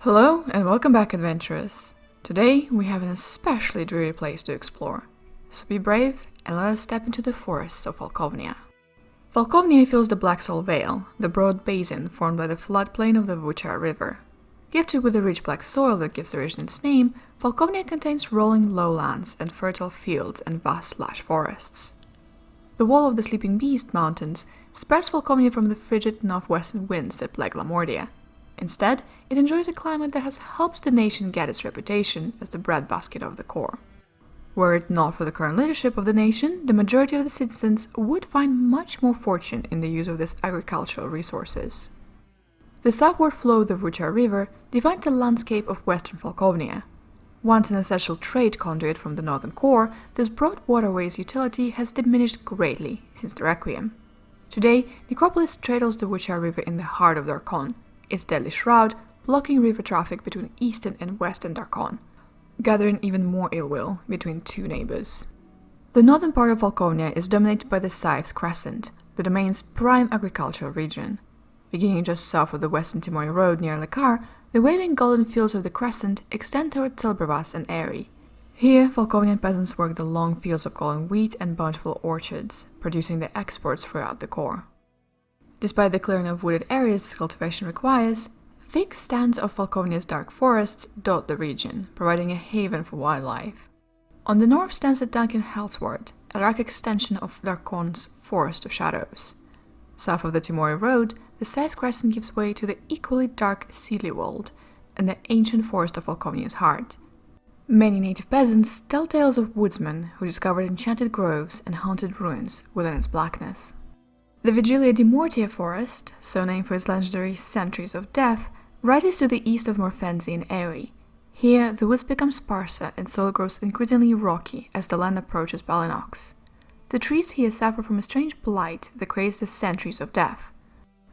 Hello and welcome back, adventurers! Today we have an especially dreary place to explore, so be brave and let us step into the forests of Falkovnia. Falkovnia fills the Black Salt Vale, the broad basin formed by the floodplain of the Vuchar River. Gifted with the rich black soil that gives the region its name, Falkovnia contains rolling lowlands and fertile fields and vast lush forests. The wall of the Sleeping Beast Mountains spares Falkovnia from the frigid northwestern winds that plague Lamordia. Instead, it enjoys a climate that has helped the nation get its reputation as the breadbasket of the core. Were it not for the current leadership of the nation, the majority of the citizens would find much more fortune in the use of these agricultural resources. The southward flow of the Vuchar River divides the landscape of western Falkovnia. Once an essential trade conduit from the northern core, this broad waterway's utility has diminished greatly since the Requiem. Today, Necropolis straddles the Vuchar River in the heart of Darkon, its deadly shroud blocking river traffic between eastern and western Darkon, gathering even more ill will between two neighbors. The northern part of Falkovnia is dominated by the Scythe's Crescent, the domain's prime agricultural region. Beginning just south of the Western Timori Road near Lekar, the waving golden fields of the Crescent extend toward Tilbervas and Eri. Here, Falkovnian peasants work the long fields of golden wheat and bountiful orchards, producing the exports throughout the core. Despite the clearing of wooded areas this cultivation requires, thick stands of Falkovnia's dark forests dot the region, providing a haven for wildlife. On the north stands the Duncan Hellsward, a dark extension of Darkon's Forest of Shadows. South of the Timori Road, the Scythe's Crescent gives way to the equally dark Seelywold and the ancient forest of Falkovnia's heart. Many native peasants tell tales of woodsmen who discovered enchanted groves and haunted ruins within its blackness. The Vigilia di Mortia forest, so named for its legendary Sentries of Death, rises to the east of Morfenzi and Eri. Here, the woods become sparser and soil grows increasingly rocky as the land approaches Balinox. The trees here suffer from a strange blight that creates the Sentries of Death.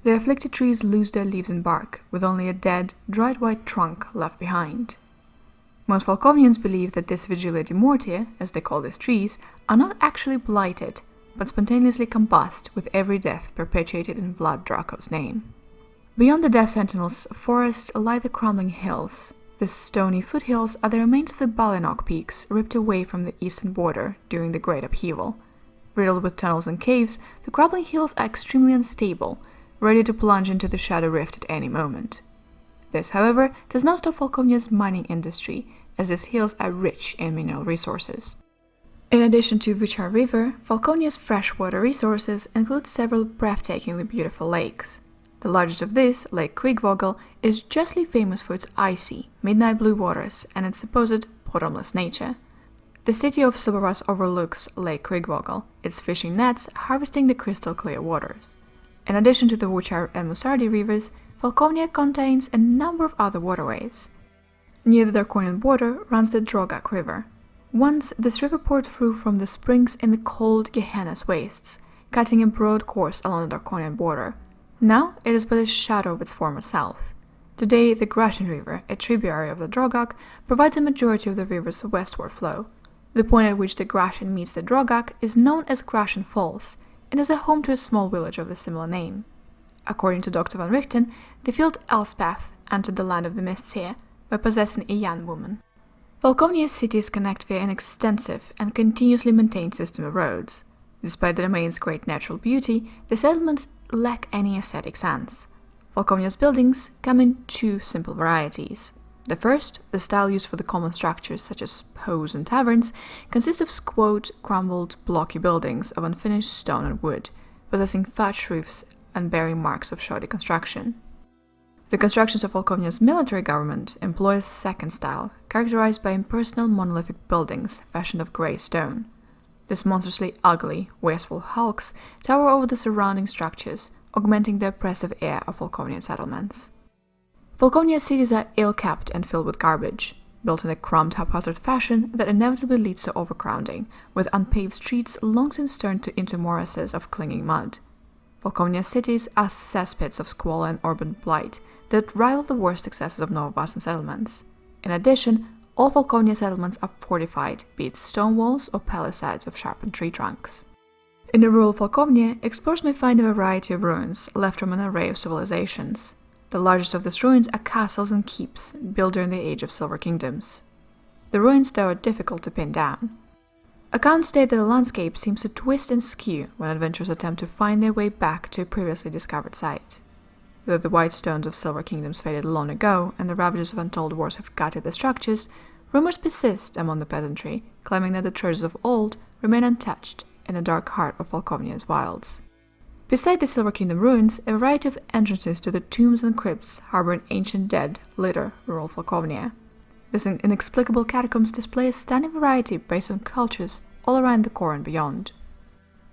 The afflicted trees lose their leaves and bark, with only a dead, dried white trunk left behind. Most Falkovnians believe that this Vigilia di Mortia, as they call these trees, are not actually blighted, but spontaneously combust with every death perpetuated in Vlad Draco's name. Beyond the Death Sentinel's forest lie the crumbling hills. The stony foothills are the remains of the Balinoch peaks ripped away from the eastern border during the Great Upheaval. Riddled with tunnels and caves, the crumbling hills are extremely unstable, ready to plunge into the Shadow Rift at any moment. This, however, does not stop Falkovnia's mining industry, as these hills are rich in mineral resources. In addition to Vuchar River, Falkovnia's freshwater resources include several breathtakingly beautiful lakes. The largest of these, Lake Kriegvogel, is justly famous for its icy, midnight blue waters and its supposed bottomless nature. The city of Silbervas overlooks Lake Kriegvogel, its fishing nets harvesting the crystal clear waters. In addition to the Vuchar and Musardi rivers, Falkovnia contains a number of other waterways. Near the Darkonian border runs the Drogak River. Once, this river poured through from the springs in the cold Gehenna's wastes, cutting a broad course along the Darkonian border. Now, it is but a shadow of its former self. Today, the Grashan River, a tributary of the Drogak, provides the majority of the river's westward flow. The point at which the Grashan meets the Drogak is known as Grashan Falls, and is a home to a small village of the similar name. According to Dr. van Richten, the field Elspeth entered the land of the mists here by possessing a young woman. Falkovnia's cities connect via an extensive and continuously maintained system of roads. Despite the domain's great natural beauty, the settlements lack any aesthetic sense. Falkovnia's buildings come in two simple varieties. The first, the style used for the common structures such as hoes and taverns, consists of squat, crumbled, blocky buildings of unfinished stone and wood, possessing thatched roofs and bearing marks of shoddy construction. The constructions of Falkovnia's military government employ a second style, characterized by impersonal monolithic buildings fashioned of grey stone. These monstrously ugly, wasteful hulks tower over the surrounding structures, augmenting the oppressive air of Falkovnian settlements. Falkovnia's cities are ill-kept and filled with garbage, built in a crumbed, haphazard fashion that inevitably leads to overcrowding, with unpaved streets long since turned into morasses of clinging mud. Falkovnia's cities are cesspits of squalor and urban blight that rival the worst excesses of Novavasan settlements. In addition, all Falkovnia settlements are fortified, be it stone walls or palisades of sharpened tree trunks. In the rural Falkovnia, explorers may find a variety of ruins left from an array of civilizations. The largest of these ruins are castles and keeps, built during the Age of Silver Kingdoms. The ruins, though, are difficult to pin down. Accounts state that the landscape seems to twist and skew when adventurers attempt to find their way back to a previously discovered site. Though the white stones of Silver Kingdoms faded long ago and the ravages of untold wars have gutted the structures, rumors persist among the peasantry, claiming that the treasures of old remain untouched in the dark heart of Falkovnia's wilds. Beside the Silver Kingdom ruins, a variety of entrances to the tombs and crypts harboring ancient dead litter rural Falkovnia. These inexplicable catacombs display a stunning variety based on cultures all around the core and beyond.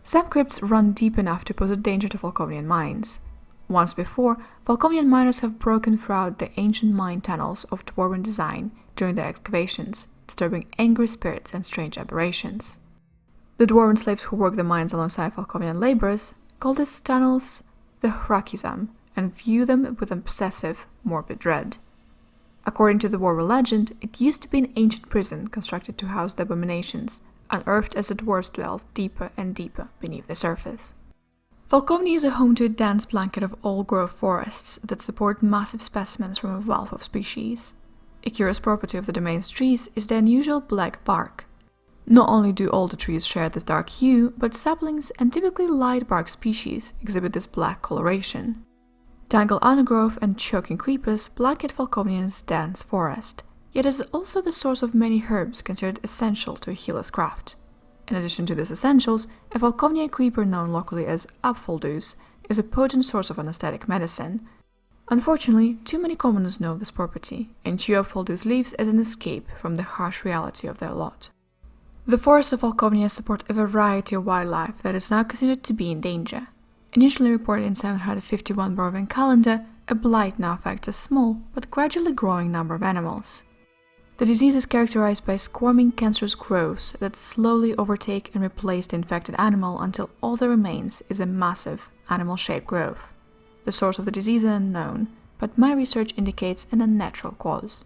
Some crypts run deep enough to pose a danger to Falkovnian mines. Once before, Falkovnian miners have broken throughout the ancient mine tunnels of dwarven design during their excavations, disturbing angry spirits and strange aberrations. The dwarven slaves who work the mines alongside Falkovnian laborers call these tunnels the Hrakizam and view them with obsessive, morbid dread. According to the dwarven legend, it used to be an ancient prison constructed to house the abominations, unearthed as the dwarves dwelled deeper and deeper beneath the surface. Falkovnia is a home to a dense blanket of old-growth forests that support massive specimens from a wealth of species. A curious property of the domain's trees is the unusual black bark. Not only do all the trees share this dark hue, but saplings and typically light bark species exhibit this black coloration. Tangled undergrowth and choking creepers blanket Falkovnia's dense forest, yet is also the source of many herbs considered essential to a healer's craft. In addition to these essentials, a Falkovnia creeper known locally as Apfeldeus is a potent source of anesthetic medicine. Unfortunately, too many commoners know this property, and chew Apfeldeus leaves as an escape from the harsh reality of their lot. The forests of Falkovnia support a variety of wildlife that is now considered to be in danger. Initially reported in 751 Barovian calendar, a blight now affects a small but gradually growing number of animals. The disease is characterized by squirming cancerous growths that slowly overtake and replace the infected animal until all that remains is a massive, animal-shaped growth. The source of the disease is unknown, but my research indicates an unnatural cause.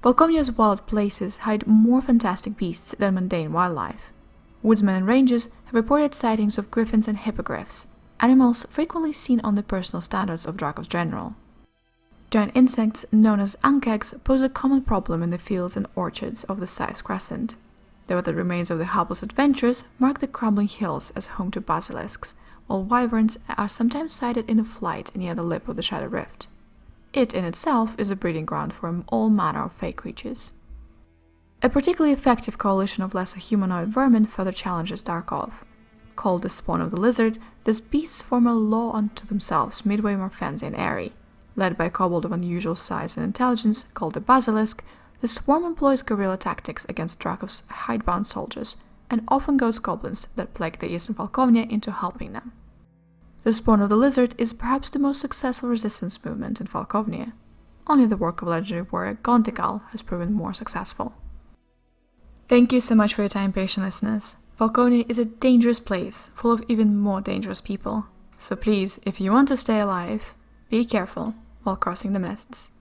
Falkovnia's wild places hide more fantastic beasts than mundane wildlife. Woodsmen and rangers have reported sightings of griffins and hippogriffs, animals frequently seen on the personal standards of Dracos General. Giant insects known as ankegs pose a common problem in the fields and orchards of the Scythe Crescent. The remains of the helpless adventurers mark the crumbling hills as home to basilisks, while wyverns are sometimes sighted in a flight near the lip of the Shadow Rift. It in itself is a breeding ground for all manner of fey creatures. A particularly effective coalition of lesser humanoid vermin further challenges Darkov. Called the spawn of the lizard, these beasts form a law unto themselves midway more fancy and airy. Led by a kobold of unusual size and intelligence called the Basilisk, the swarm employs guerrilla tactics against Drakov's hidebound soldiers, and often goads goblins that plague the eastern Falkovnia into helping them. The spawn of the lizard is perhaps the most successful resistance movement in Falkovnia. Only the work of legendary warrior Gontikal has proven more successful. Thank you so much for your time, patient listeners. Falkovnia is a dangerous place, full of even more dangerous people. So please, if you want to stay alive, be careful while crossing the mists.